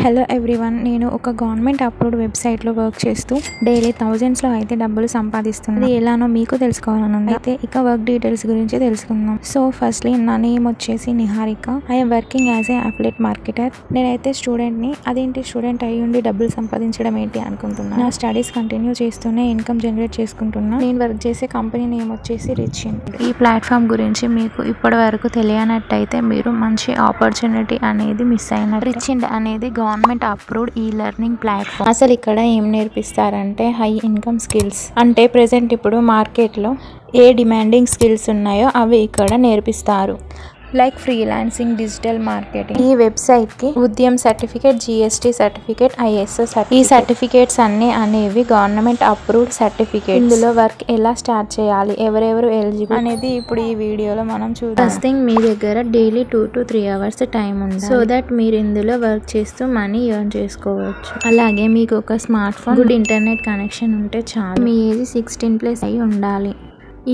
Hello everyone, నేను ఒక government approved వెబ్సైట్లో వర్క్ చేస్తూ డైలీ థౌజండ్స్లో అయితే డబ్బులు సంపాదిస్తున్నాను. ఇది ఎలానో మీకు తెలుసుకోవాలనుంది. అయితే ఇక వర్క్ డీటెయిల్స్ గురించి తెలుసుకుందాం. సో ఫస్ట్లీ నా నేమ్ వచ్చేసి Niharika. I'm working as a affiliate marketer. నేనైతే స్టూడెంట్ని. అదేంటి స్టూడెంట్ అయ్యి ఉండి డబ్బులు సంపాదించడం ఏంటి అనుకుంటున్నాను. నా స్టడీస్ కంటిన్యూ చేస్తూనే ఇన్కమ్ జనరేట్ చేసుకుంటున్నా. నేను వర్క్ చేసే కంపెనీ నేమ్ వచ్చేసి రిచ్చిండ్. ఈ ప్లాట్ఫామ్ గురించి మీకు ఇప్పటి వరకు తెలియనట్టయితే మీరు మంచి ఆపర్చునిటీ అనేది మిస్ అయినట్టు. రిచ్చిండ్ అనేది గవర్నమెంట్ అప్రూవ్డ్ ఈ లెర్నింగ్ ప్లాట్ఫామ్. అసలు ఇక్కడ ఏం నేర్పిస్తారంటే హై ఇన్కమ్ స్కిల్స్. అంటే ప్రెసెంట్ ఇప్పుడు మార్కెట్లో ఏ డిమాండింగ్ స్కిల్స్ ఉన్నాయో అవి ఇక్కడ నేర్పిస్తారు. Like freelancing, digital marketing. ఈ వెబ్సైట్ కి Udyam certificate, GST certificate, ISO certificate. ఈ సర్టిఫికేట్స్ అన్ని అనేవి గవర్నమెంట్ అప్రూవ్డ్ సర్టిఫికేట్. ఇందులో వర్క్ ఎలా స్టార్ట్ చేయాలి, ఎవరెవరు ఎలిజిబుల్ అనేది ఇప్పుడు ఈ వీడియోలో మనం చూద్దాం. ఫస్ట్ థింగ్, మీ దగ్గర డైలీ 2 to 3 hours టైం ఉంది. సో దట్ మీరు ఇందులో వర్క్ చేస్తూ మనీ ఎర్న్ చేసుకోవచ్చు. అలాగే మీకు ఒక smart phone, good internet connection ఉంటే చాలు. మీ ఏజ్ 16+ అయి ఉండాలి.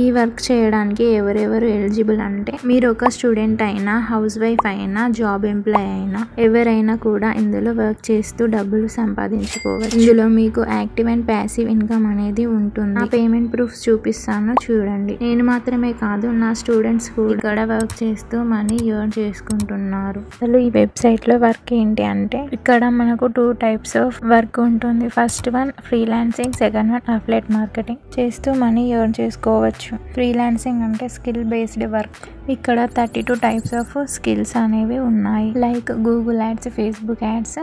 ఈ వర్క్ చేయడానికి ఎవరెవరు ఎలిజిబుల్ అంటే మీరు ఒక స్టూడెంట్ అయినా, హౌస్ వైఫ్ అయినా, జాబ్ ఎంప్లాయ్ అయినా ఎవరైనా కూడా ఇందులో వర్క్ చేస్తూ డబ్బులు సంపాదించుకోవచ్చు. ఇందులో మీకు యాక్టివ్ అండ్ ప్యాసివ్ ఇన్కమ్ అనేది ఉంటుంది. నా పేమెంట్ ప్రూఫ్స్ చూపిస్తాను చూడండి. నేను మాత్రమే కాదు, నా స్టూడెంట్స్ కూడా ఇక్కడ వర్క్ చేస్తూ మనీ ఎర్న్ చేసుకుంటున్నారు. అసలు ఈ వెబ్సైట్ లో వర్క్ ఏంటి అంటే ఇక్కడ మనకు 2 types ఆఫ్ వర్క్ ఉంటుంది. First one freelancing, second one affiliate marketing. చేస్తూ మనీ ఎర్న్ చేసుకోవచ్చు. ఫ్రీలాన్సింగ్ అంటే స్కిల్ బేస్డ్ వర్క్. ఇక్కడ 32 types ఆఫ్ స్కిల్స్ అనేవి ఉన్నాయి. Like Google ads, Facebook ads,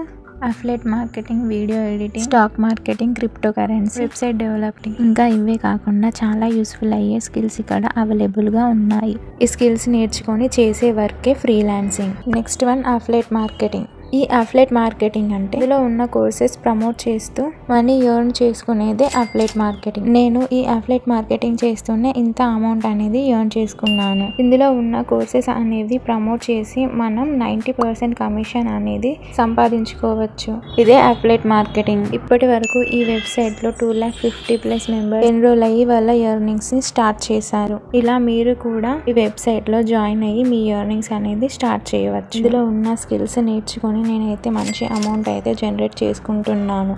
affiliate marketing, video editing, stock marketing, crypto currency, website developing. ఇంకా ఇవే కాకుండా చాలా యూస్ఫుల్ అయ్యే స్కిల్స్ ఇక్కడ అవైలబుల్ గా ఉన్నాయి. ఈ స్కిల్స్ నేర్చుకొని చేసే వర్కే freelancing. Next one affiliate marketing. ఈ అఫిలియేట్ మార్కెటింగ్ అంటే ఇందులో ఉన్న కోర్సెస్ ప్రమోట్ చేస్తూ మనీ ఎర్న్ చేసుకునేదే అఫిలియేట్ మార్కెటింగ్. నేను ఈ అఫిలియేట్ మార్కెటింగ్ చేస్తూనే ఇంత అమౌంట్ అనేది ఎర్న్ చేసుకున్నాను. ఇందులో ఉన్న కోర్సెస్ అనేవి ప్రమోట్ చేసి మనం 90% కమిషన్ అనేది సంపాదించుకోవచ్చు. ఇదే అఫిలియేట్ మార్కెటింగ్. ఇప్పటి వరకు ఈ వెబ్సైట్ లో 250+ మెంబర్స్ ఎన్రోల్ అయ్యి వాళ్ళ ఎర్నింగ్స్ ని స్టార్ట్ చేశారు. ఇలా మీరు కూడా ఈ వెబ్సైట్ లో జాయిన్ అయ్యి మీ ఎర్నింగ్స్ అనేది స్టార్ట్ చేయవచ్చు. ఇందులో ఉన్న స్కిల్స్ నేర్చుకొని నేనైతే మంచి అమౌంట్ అయితే జనరేట్ చేసుకుంటున్నాను.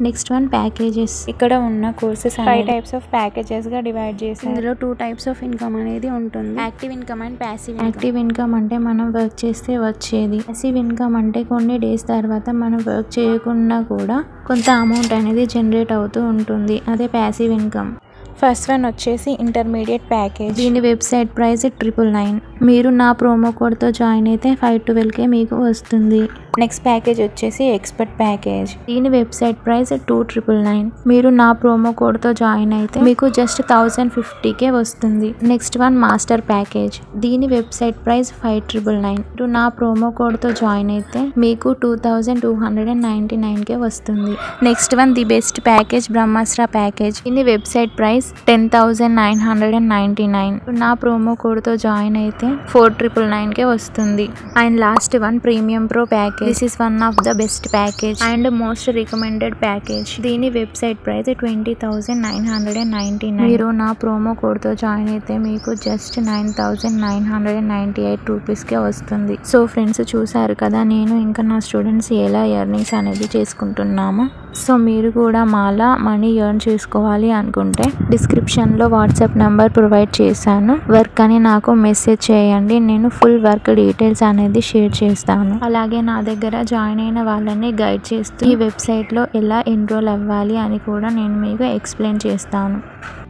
Next one packages. ఇక్కడ ఉన్న కోర్సెస్ 5 types ఆఫ్ ప్యాకేజెస్ గా డివైడ్ చేశారు. ఇందులో 2 types ఆఫ్ ఇన్కమ్ అనేది ఉంటుంది. Active income and passive. Active income అంటే మనం వర్క్ చేస్తే వచ్చేది. ప్యాసివ్ ఇన్కమ్ అంటే కొన్ని డేస్ తర్వాత మనం వర్క్ చేయకుండా కూడా కొంత అమౌంట్ అనేది జనరేట్ అవుతూ ఉంటుంది. అదే ప్యాసివ్ ఇన్కమ్. ఫస్ట్ వన్ వచ్చేసి ఇంటర్మీడియట్ ప్యాకేజ్. దీని వెబ్సైట్ ప్రైస్ 999. మీరు నా ప్రోమో కోడ్తో జాయిన్ అయితే 512K మీకు వస్తుంది. నెక్స్ట్ ప్యాకేజ్ వచ్చేసి ఎక్స్పర్ట్ ప్యాకేజ్. దీని వెబ్సైట్ ప్రైస్ 2999. మీరు నా ప్రోమో కోడ్తో జాయిన్ అయితే మీకు జస్ట్ 1050K వస్తుంది. Next one master package. దీని వెబ్సైట్ ప్రైస్ 5999. మీరు నా ప్రోమో కోడ్తో జాయిన్ అయితే మీకు 2299K వస్తుంది. Next one the best package Brahmastra package. దీని వెబ్సైట్ ప్రైస్ 10,999. నా ప్రోమో కోడ్తో జాయిన్ అయితే 4,999K వస్తుంది. And last one premium pro package. This is one of the best package and most recommended package. దీని website price 20,999. మీరు నా promo కోడ్తో join అయితే మీకు జస్ట్ 9,998 రూపీస్కే వస్తుంది. సో ఫ్రెండ్స్, చూసారు కదా నేను ఇంకా నా స్టూడెంట్స్ ఎలా ఎర్నింగ్స్ అనేది చేసుకుంటున్నామో. సో మీరు కూడా మాలా మనీ ఎర్న్ చేసుకోవాలి అనుకుంటే డిస్క్రిప్షన్లో వాట్సాప్ నెంబర్ ప్రొవైడ్ చేశాను. వర్క్ అని నాకు మెసేజ్ చేయండి. నేను ఫుల్ వర్క్ డీటెయిల్స్ అనేది షేర్ చేస్తాను. అలాగే నా దగ్గర జాయిన్ అయిన వాళ్ళని గైడ్ చేస్తూ ఈ వెబ్సైట్లో ఎలా ఎన్రోల్ అవ్వాలి అని కూడా నేను మీకు ఎక్స్ప్లెయిన్ చేస్తాను.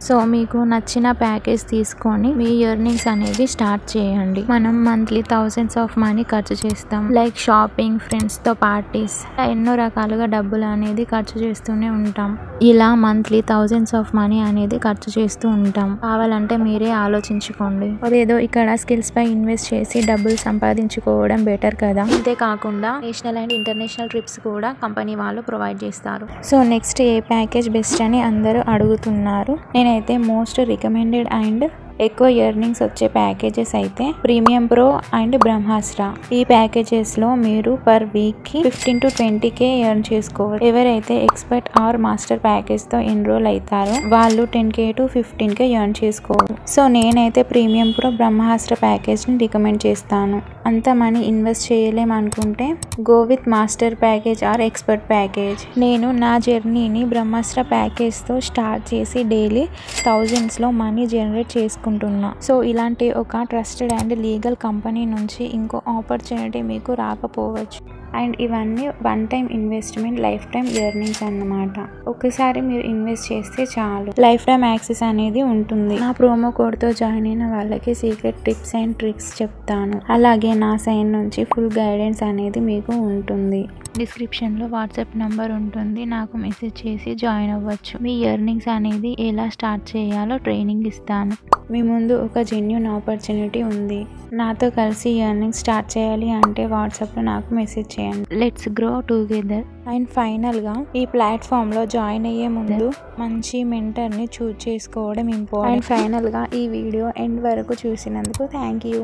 సో మీకు నచ్చిన ప్యాకేజ్ తీసుకొని మీ ఎర్నింగ్స్ అనేవి స్టార్ట్ చేయండి. మనం మంత్లీ థౌసండ్స్ ఆఫ్ మనీ ఖర్చు చేస్తాం. లైక్ షాపింగ్, ఫ్రెండ్స్తో పార్టీస్, ఎన్నో రకాలుగా డబ్బులు అనేది ఖర్చు చేస్తూనే ఉంటాం. ఇలా మంత్లీ థౌసండ్స్ ఆఫ్ మనీ అనేది ఖర్చు చేస్తూ ఉంటాం. కావాలంటే మీరే ఆలోచించుకోండి. అదేదో ఇక్కడ స్కిల్స్ పై ఇన్వెస్ట్ చేసి డబ్బులు సంపాదించుకోవడం బెటర్ కదా. ఇంతే కాకుండా నేషనల్ అండ్ ఇంటర్నేషనల్ ట్రిప్స్ కూడా కంపెనీ వాళ్ళు ప్రొవైడ్ చేస్తారు. సో నెక్స్ట్ ఏ ప్యాకేజ్ బెస్ట్ అని అందరూ అడుగుతున్నారు. నేనైతే మోస్ట్ రికమెండెడ్ అండ్ ఎక్కువ ఎర్నింగ్స్ వచ్చే ప్యాకేజెస్ అయితే ప్రీమియం ప్రో అండ్ బ్రహ్మాస్త్ర. ఈ ప్యాకేజెస్ లో మీరు పర్ వీక్ కి 15 to 20K ఎర్న్ చేసుకోవచ్చు. ఎవరైతే ఎక్స్పర్ట్ ఆర్ మాస్టర్ ప్యాకేజ్ తో ఎన్రోల్ అవుతారో వాళ్ళు 10K to 15K ఎర్న్ చేసుకోవచ్చు. సో నేనైతే ప్రీమియం ప్రో బ్రహ్మాస్త్ర ప్యాకేజ్ ని రికమెండ్ చేస్తాను. అంత మనీ ఇన్వెస్ట్ చేయలేం అనుకుంటే go with master package or expert package. నేను నా జర్నీని బ్రహ్మాస్త్ర ప్యాకేజ్తో స్టార్ట్ చేసి డైలీ థౌజండ్స్లో మనీ జనరేట్ చేసుకుంటున్నా. సో ఇలాంటి ఒక ట్రస్టెడ్ అండ్ లీగల్ కంపెనీ నుంచి ఇంకో ఆపర్చునిటీ మీకు రాకపోవచ్చు. అండ్ ఇవన్నీ one time investment, life time earnings అన్నమాట. ఒకసారి మీరు ఇన్వెస్ట్ చేస్తే చాలు, లైఫ్ టైం యాక్సెస్ అనేది ఉంటుంది. నా ప్రోమో కోడ్తో జాయిన్ అయిన వాళ్ళకి సీక్రెట్ టిప్స్ అండ్ ట్రిక్స్ చెప్తాను. అలాగే నా సైడ్ నుంచి ఫుల్ గైడెన్స్ అనేది మీకు ఉంటుంది. డిస్క్రిప్షన్లో వాట్సాప్ నంబర్ ఉంటుంది, నాకు మెసేజ్ చేసి జాయిన్ అవ్వచ్చు. మీ ఎర్నింగ్స్ అనేది ఎలా స్టార్ట్ చేయాలో ట్రైనింగ్ ఇస్తాను. మీ ముందు ఒక జెన్యూన్ ఆపర్చునిటీ ఉంది. నాతో కలిసి ఎర్నింగ్స్ స్టార్ట్ చేయాలి అంటే వాట్సాప్లో నాకు మెసేజ్ చేయండి. Let's grow together. అండ్ ఫైనల్గా ఈ ప్లాట్ఫామ్లో జాయిన్ అయ్యే ముందు మంచి మెంటర్ని చూజ్ చేసుకోవడం ఇంపార్టెంట్. అండ్ ఫైనల్గా ఈ వీడియో ఎండ్ వరకు చూసినందుకు థ్యాంక్ యూ.